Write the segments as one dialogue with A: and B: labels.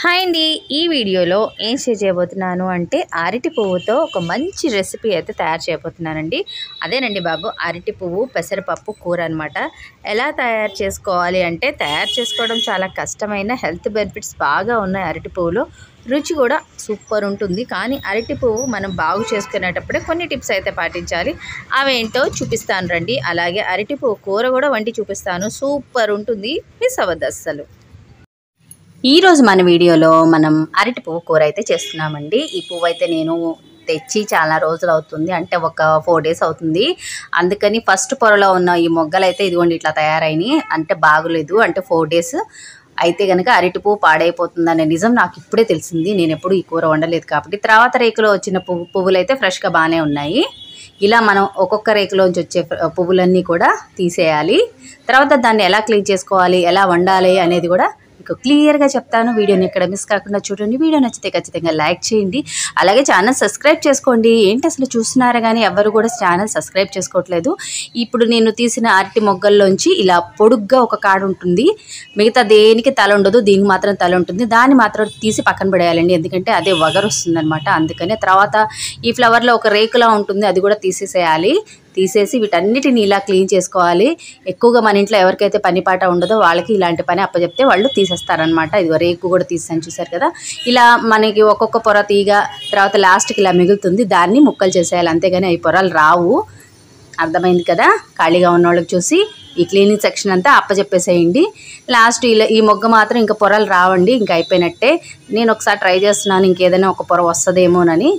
A: Hi అండి, ఈ వీడియోలో ఏం షేర్ చేయబోతున్నాను అంటే అరటి పువ్వుతో ఒక మంచి రెసిపీ అయితే తయారు చేయబోతున్నానండి. అదేనండి బాబు, అరటి పువ్వు పెసరపప్పు కూర అనమాట. ఎలా తయారు చేసుకోవాలి అంటే తయారు చేసుకోవడం చాలా కష్టమైన, హెల్త్ బెనిఫిట్స్ బాగా ఉన్నాయి అరటి పువ్వులో. రుచి కూడా సూపర్ ఉంటుంది. కానీ అరటి పువ్వు మనం బాగు చేసుకునేటప్పుడే కొన్ని టిప్స్ అయితే పాటించాలి. అవేంటో చూపిస్తాను రండి. అలాగే అరటి పువ్వు కూర కూడా వండి చూపిస్తాను. సూపర్ ఉంటుంది, మిస్ అవ్వద్దు అస్సలు. ఈరోజు మన వీడియోలో మనం అరటి పువ్వు కూర అయితే చేస్తున్నామండి. ఈ పువ్వు అయితే నేను తెచ్చి చాలా రోజులు అవుతుంది, అంటే ఒక 4 days అవుతుంది. అందుకని ఫస్ట్ పొరలో ఉన్న ఈ మొగ్గలు అయితే ఇదిగోండి ఇట్లా తయారైనాయి. అంటే బాగులేదు, అంటే 4 days అయితే కనుక అరటి పువ్వు పాడైపోతుందనే నిజం నాకు ఇప్పుడే తెలిసింది. నేను ఎప్పుడు ఈ కూర వండలేదు కాబట్టి. తర్వాత రేకులో వచ్చిన పువ్వులు అయితే ఫ్రెష్గా బాగానే ఉన్నాయి. ఇలా మనం ఒక్కొక్క రేకులోంచి వచ్చే పువ్వులన్నీ కూడా తీసేయాలి. తర్వాత దాన్ని ఎలా క్లీన్ చేసుకోవాలి, ఎలా వండాలి అనేది కూడా మీకు క్లియర్గా చెప్తాను. వీడియోని ఎక్కడ మిస్ కాకుండా చూడండి. వీడియో నచ్చితే ఖచ్చితంగా లైక్ చేయండి. అలాగే ఛానల్ సబ్స్క్రైబ్ చేసుకోండి. ఏంటి అసలు చూస్తున్నారా కానీ ఎవరు కూడా ఛానల్ సబ్స్క్రైబ్ చేసుకోవట్లేదు. ఇప్పుడు నేను తీసిన అరటి మొగ్గల్లోంచి ఇలా పొడుగ్గా ఒక కాడు ఉంటుంది. మిగతా దేనికి తల ఉండదు, దీనికి మాత్రం తల ఉంటుంది. దాన్ని మాత్రం తీసి పక్కన పడేయాలండి, ఎందుకంటే అదే వగరు వస్తుంది అనమాట. అందుకనే తర్వాత ఈ ఫ్లవర్లో ఒక రేకులా ఉంటుంది, అది కూడా తీసేసేయాలి. తీసేసి వీటన్నిటిని ఇలా క్లీన్ చేసుకోవాలి. ఎక్కువగా మన ఇంట్లో ఎవరికైతే పనిపాట ఉండదో వాళ్ళకి ఇలాంటి పని అప్పచెప్తే వాళ్ళు తీసేస్తారనమాట. ఇది రేకు కూడా తీసాను, చూసారు కదా. ఇలా మనకి ఒక్కొక్క పొర తీగ తర్వాత లాస్ట్కి ఇలా మిగులుతుంది, దాన్ని ముక్కలు చేసేయాలి. అంతేగాని అవి పొరలు రావు. అర్థమైంది కదా. ఖాళీగా ఉన్న వాళ్ళకి చూసి ఈ క్లీనింగ్ సెక్షన్ అంతా అప్పచెప్పేసేయండి. లాస్ట్ ఇలా ఈ మొగ్గ మాత్రం ఇంకా పొరలు రావండి, ఇంకా అయిపోయినట్టే. నేను ఒకసారి ట్రై చేస్తున్నాను, ఇంకేదైనా ఒక పొర వస్తుందేమోనని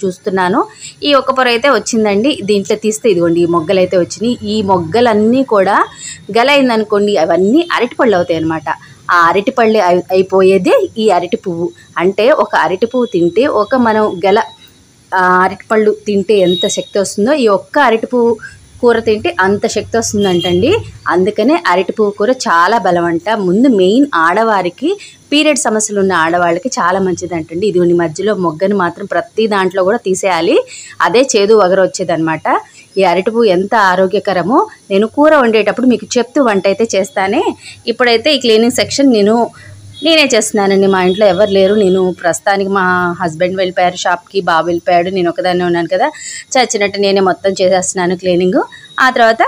A: చూస్తున్నాను. ఈ ఒక్క పొర అయితే వచ్చిందండి. దీంట్లో తీస్తే ఇదిగోండి ఈ మొగ్గలు అయితే వచ్చినాయి. ఈ మొగ్గలన్నీ కూడా గల అయిందనుకోండి, అవన్నీ అరటిపళ్ళు అవుతాయి అన్నమాట. ఆ అరటిపళ్ళు అయిపోయేదే ఈ అరటి పువ్వు. అంటే ఒక అరటి పువ్వు తింటే మనం అరటిపళ్ళు తింటే ఎంత శక్తి వస్తుందో ఈ ఒక్క అరటి పువ్వు కూర తింటే అంత శక్తి వస్తుందంటండి. అందుకనే అరటి పువ్వు కూర చాలా బలం అంట. ముందు మెయిన్ ఆడవారికి, పీరియడ్ సమస్యలు ఉన్న ఆడవాళ్ళకి చాలా మంచిదంటండి. ఇది మధ్యలో మొగ్గను మాత్రం ప్రతి దాంట్లో కూడా తీసేయాలి, అదే చేదు వగరు వచ్చేదనమాట. ఈ అరటి పువ్వు ఎంత ఆరోగ్యకరమో నేను కూర వండేటప్పుడు మీకు చెప్తూ వంట అయితే చేస్తానే. ఇప్పుడైతే ఈ క్లీనింగ్ సెక్షన్ నేనే చేస్తున్నానండి. మా ఇంట్లో ఎవరు లేరు. నేను ప్రస్తుతానికి మా హస్బెండ్ వెళ్ళిపోయారు షాప్కి, బాబు వెళ్ళిపోయాడు, నేను ఒకదాన్నే ఉన్నాను కదా. చచ్చినట్టు నేనే మొత్తం చేసేస్తున్నాను క్లీనింగ్. ఆ తర్వాత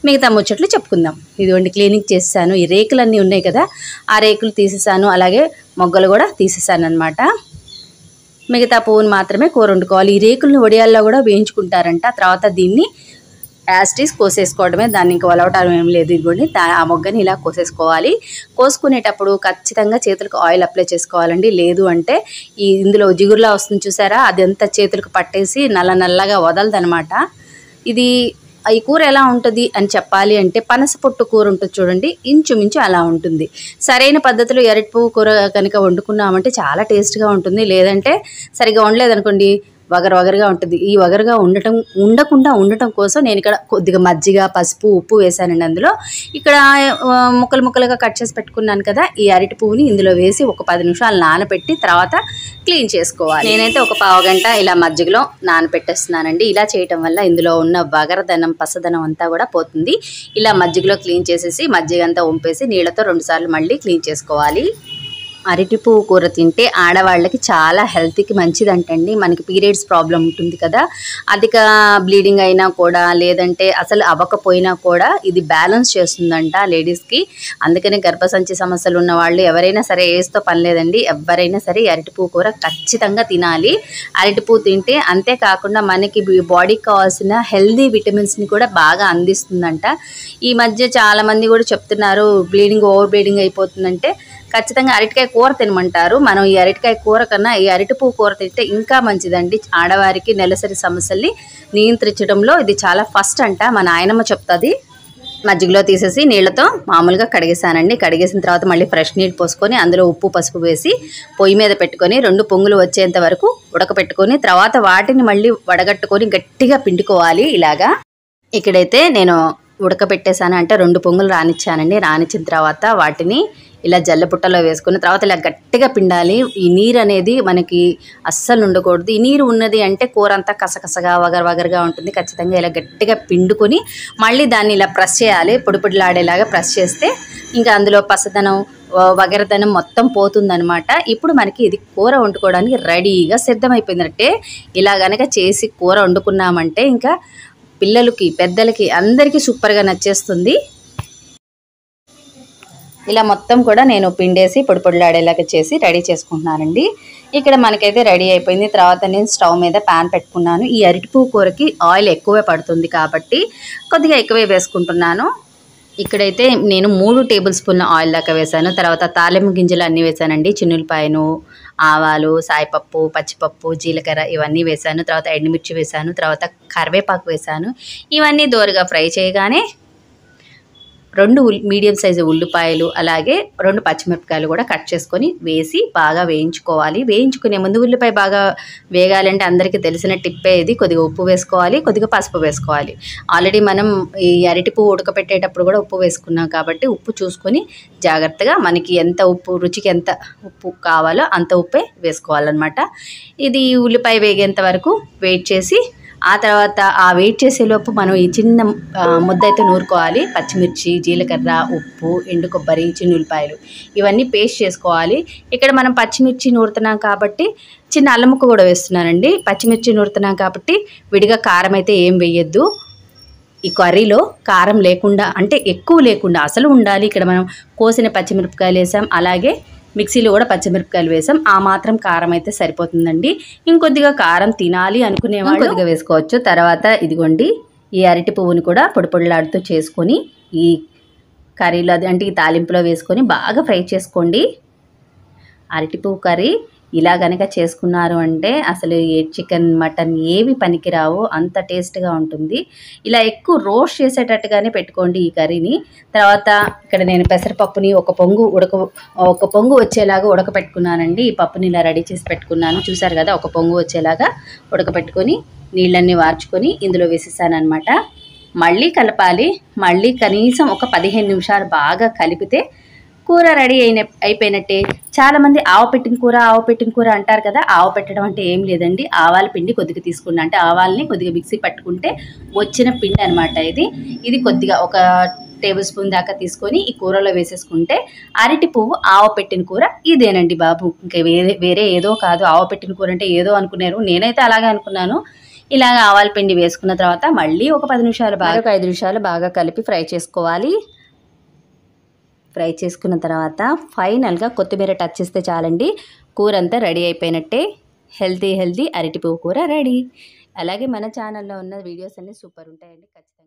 A: మిగతా ముచ్చట్లు చెప్పుకుందాం. ఇదిగోండి క్లీనింగ్ చేసేసాను. ఈ రేకులన్నీ ఉన్నాయి కదా, ఆ రేకులు తీసేసాను. అలాగే మొగ్గలు కూడా తీసేసాను అనమాట. మిగతా పువ్వును మాత్రమే కూర వండుకోవాలి. ఈ రేకులను వడియాల్లో కూడా వేయించుకుంటారంట. తర్వాత దీన్ని యాస్టీస్ కోసేసుకోవడమే, దాన్ని ఇంకా వలవటం ఏం లేదు. ఇదిగోండి ఆ మొగ్గని ఇలా కోసేసుకోవాలి. కోసుకునేటప్పుడు ఖచ్చితంగా చేతులకు ఆయిల్ అప్లై చేసుకోవాలండి. లేదు అంటే ఇందులో జిగురులా వస్తుంది చూసారా, అదంతా చేతులకు పట్టేసి నల్లగా వదలదనమాట. ఈ కూర ఎలా ఉంటుంది అని చెప్పాలి అంటే పనస పొట్టు కూర ఉంటుంది చూడండి, ఇంచుమించు అలా ఉంటుంది. సరైన పద్ధతిలో అరటి పువ్వు కూర కనుక వండుకున్నామంటే చాలా టేస్ట్గా ఉంటుంది. లేదంటే సరిగ్గా వండలేదనుకోండి, వగరుగా ఉంటుంది. ఈ వగరుగా ఉండకుండా ఉండటం కోసం నేను ఇక్కడ కొద్దిగా మజ్జిగ, పసుపు, ఉప్పు వేసానండి. అందులో ఇక్కడ ముక్కలుగా కట్ చేసి పెట్టుకున్నాను కదా, ఈ అరటి పువ్వుని ఇందులో వేసి ఒక 10 నిమిషాలు నానబెట్టి తర్వాత క్లీన్ చేసుకోవాలి. నేనైతే ఒక 1/2 గంట ఇలా మజ్జిగలో నానబెట్టేస్తున్నానండి. ఇలా చేయటం వల్ల ఇందులో ఉన్న వగరదనం, పసదనం అంతా కూడా పోతుంది. ఇలా మజ్జిగలో క్లీన్ చేసేసి మజ్జిగ అంతా వంపేసి నీళ్ళతో 2 సార్లు మళ్ళీ క్లీన్ చేసుకోవాలి. అరటి పువ్వు కూర తింటే ఆడవాళ్ళకి చాలా హెల్త్కి మంచిదంటండి. మనకి పీరియడ్స్ ప్రాబ్లం ఉంటుంది కదా, అధిక బ్లీడింగ్ అయినా కూడా లేదంటే అసలు అవ్వకపోయినా కూడా ఇది బ్యాలెన్స్ చేస్తుందంట లేడీస్కి. అందుకని గర్భసంచి సమస్యలు ఉన్న వాళ్ళు ఎవరైనా సరే, ఏజ్తో పని లేదండి, ఎవరైనా సరే అరటి పువ్వు కూర ఖచ్చితంగా తినాలి. అరటి పువ్వు తింటే అంతేకాకుండా మనకి బాడీకి కావాల్సిన హెల్దీ విటమిన్స్ని కూడా బాగా అందిస్తుందంట. ఈ మధ్య చాలామంది కూడా చెప్తున్నారు ఓవర్ బ్లీడింగ్ అయిపోతుందంటే ఖచ్చితంగా అరటికాయ కూర తినమంటారు. మనం ఈ అరటికాయ కూర కన్నా ఈ అరటి పువ్వు కూర తింటే ఇంకా మంచిదండి. ఆడవారికి నెలసరి సమస్యల్ని నియంత్రించడంలో ఇది చాలా ఫస్ట్ అంట, మా నాయనమ్మ చెప్తుంది. మజ్జిగలో తీసేసి నీళ్ళతో మామూలుగా కడిగేసానండి. కడిగేసిన తర్వాత మళ్ళీ ఫ్రెష్ నీళ్ళు పోసుకొని అందులో ఉప్పు, పసుపు వేసి పొయ్యి మీద పెట్టుకొని 2 పొంగులు వచ్చేంత వరకు ఉడకపెట్టుకొని తర్వాత వాటిని మళ్ళీ వడగట్టుకొని గట్టిగా పిండుకోవాలి. ఇలాగా ఇక్కడైతే నేను ఉడకపెట్టేసాను, అంటే 2 పొంగులు రానిచ్చానండి. రానిచ్చిన తర్వాత వాటిని ఇలా జల్లపుట్టలో వేసుకున్న తర్వాత ఇలా గట్టిగా పిండాలి. ఈ నీరు అనేది మనకి అస్సలు ఉండకూడదు. ఈ నీరు ఉన్నది అంటే కూర అంతా కసకసగా వగరగా ఉంటుంది. ఖచ్చితంగా ఇలా గట్టిగా పిండుకొని మళ్ళీ దాన్ని ఇలా ప్రెస్ చేయాలి. పొడిలాడేలాగా ప్రెస్ చేస్తే ఇంకా అందులో పసదనం వగరదనం మొత్తం పోతుందనమాట. ఇప్పుడు మనకి ఇది కూర వండుకోవడానికి రెడీగా సిద్ధమైపోయిందంటే ఇలా గనక చేసి కూర వండుకున్నామంటే ఇంకా పిల్లలకి పెద్దలకి అందరికీ సూపర్గా నచ్చేస్తుంది. ఇలా మొత్తం కూడా నేను పిండేసి పొడిలాడేలాగా చేసి రెడీ చేసుకుంటున్నానండి. ఇక్కడ మనకైతే రెడీ అయిపోయింది. తర్వాత నేను స్టవ్ మీద ప్యాన్ పెట్టుకున్నాను. ఈ అరటిపువ్వు కూరకి ఆయిల్ ఎక్కువే పడుతుంది కాబట్టి కొద్దిగా ఎక్కువే వేసుకుంటున్నాను. ఇక్కడైతే నేను 3 టేబుల్ స్పూన్ల ఆయిల్ దాకా వేసాను. తర్వాత తాలింపు గింజలు అన్నీ వేసానండి. చిన్నులపాయను, ఆవాలు, సాయిపప్పు, పచ్చిపప్పు, జీలకర్ర ఇవన్నీ వేసాను. తర్వాత ఎండుమిర్చి వేసాను. తర్వాత కరివేపాకు వేసాను. ఇవన్నీ దోరగా ఫ్రై చేయగానే 2 మీడియం సైజు ఉల్లిపాయలు అలాగే 2 పచ్చిమిరపకాయలు కూడా కట్ చేసుకొని వేసి బాగా వేయించుకోవాలి. వేయించుకునే ముందు ఉల్లిపాయ బాగా వేగాలంటే అందరికీ తెలిసిన టిప్పే ఇది. కొద్దిగా ఉప్పు వేసుకోవాలి, కొద్దిగా పసుపు వేసుకోవాలి. ఆల్రెడీ మనం ఈ అరటిపువ్వు ఉడకపెట్టేటప్పుడు కూడా ఉప్పు వేసుకున్నాం కాబట్టి ఉప్పు చూసుకొని జాగ్రత్తగా మనకి ఎంత ఉప్పు రుచికి ఎంత ఉప్పు కావాలో అంత ఉప్పే వేసుకోవాలన్నమాట. ఇది ఉల్లిపాయ వేగేంత వరకు వెయిట్ చేసి ఆ తర్వాత ఆ వెయిట్ చేసేలోపు మనం ఈ చిన్న ముద్ద అయితే నూరుకోవాలి. పచ్చిమిర్చి, జీలకర్ర, ఉప్పు, ఎండు కొబ్బరి, చిన్నులపాయలు ఇవన్నీ పేస్ట్ చేసుకోవాలి. ఇక్కడ మనం పచ్చిమిర్చి నూరుతున్నాం కాబట్టి చిన్న అల్లం ముక్క కూడా వేస్తున్నానండి. పచ్చిమిర్చి నూరుతున్నాం కాబట్టి విడిగా కారం అయితే ఏం వేయొద్దు. ఈ కర్రీలో కారం లేకుండా అంటే ఎక్కువ లేకుండా అసలు ఉండాలి. ఇక్కడ మనం కోసిన పచ్చిమిరపకాయలు వేసాం, అలాగే మిక్సీలో కూడా పచ్చిమిరపకాయలు వేసాం. ఆ మాత్రం కారం అయితే సరిపోతుందండి. ఇంకొద్దిగా కారం తినాలి అనుకునేవాళ్ళు కొద్దిగా వేసుకోవచ్చు. తర్వాత ఇదిగోండి ఈ అరటి పువ్వుని కూడా పొడిలాడుతూ చేసుకొని ఈ కర్రీలో అంటే ఈ తాలింపులో వేసుకొని బాగా ఫ్రై చేసుకోండి. అరటి పువ్వు కర్రీ ఇలా కనుక చేసుకున్నారు అంటే అసలు ఏ చికెన్ మటన్ ఏవి పనికిరావు, అంత టేస్ట్గా ఉంటుంది. ఇలా ఎక్కువ రోస్ట్ చేసేటట్టుగానే పెట్టుకోండి ఈ కర్రీని. తర్వాత ఇక్కడ నేను పెసరపప్పుని ఒక పొంగు వచ్చేలాగా ఉడకపెట్టుకున్నానండి. ఈ పప్పుని ఇలా రెడీ చేసి పెట్టుకున్నాను. చూసారు కదా, ఒక పొంగు వచ్చేలాగా ఉడకపెట్టుకొని నీళ్ళన్నీ వార్చుకొని ఇందులో వేసేసాను అనమాట. మళ్ళీ కలపాలి. మళ్ళీ కనీసం ఒక 15 నిమిషాలు బాగా కలిపితే కూర రెడీ అయిపోయినట్టే. చాలామంది ఆవు పెట్టిన కూర అంటారు కదా. ఆవు పెట్టడం అంటే ఏం లేదండి, ఆవాల పిండి కొద్దిగా తీసుకున్నా అంటే ఆవాల్ని కొద్దిగా మిక్సీ పట్టుకుంటే వచ్చిన పిండి అనమాట. ఇది కొద్దిగా ఒక టేబుల్ స్పూన్ దాకా తీసుకొని ఈ కూరలో వేసేసుకుంటే అరటి పువ్వు ఆవు పెట్టిన కూర ఇదేనండి బాబు. ఇంకా వేరే ఏదో కాదు. ఆవు పెట్టిన కూర అంటే ఏదో అనుకున్నారు, నేనైతే అలాగే అనుకున్నాను. ఇలాగ ఆవాల పిండి వేసుకున్న తర్వాత మళ్ళీ ఒక 10 నిమిషాలు బాగా 5 నిమిషాలు బాగా కలిపి ఫ్రై చేసుకోవాలి. ఫ్రై చేసుకున్న తర్వాత ఫైనల్గా కొత్తిమీర టచ్ చేస్తే చాలండి, కూర అంతా రెడీ అయిపోయినట్టే. హెల్తీ అరటిపువ్వు కూర రెడీ. అలాగే మన ఛానల్లో ఉన్న వీడియోస్ అన్నీ సూపర్ ఉంటాయండి. ఖచ్చితంగా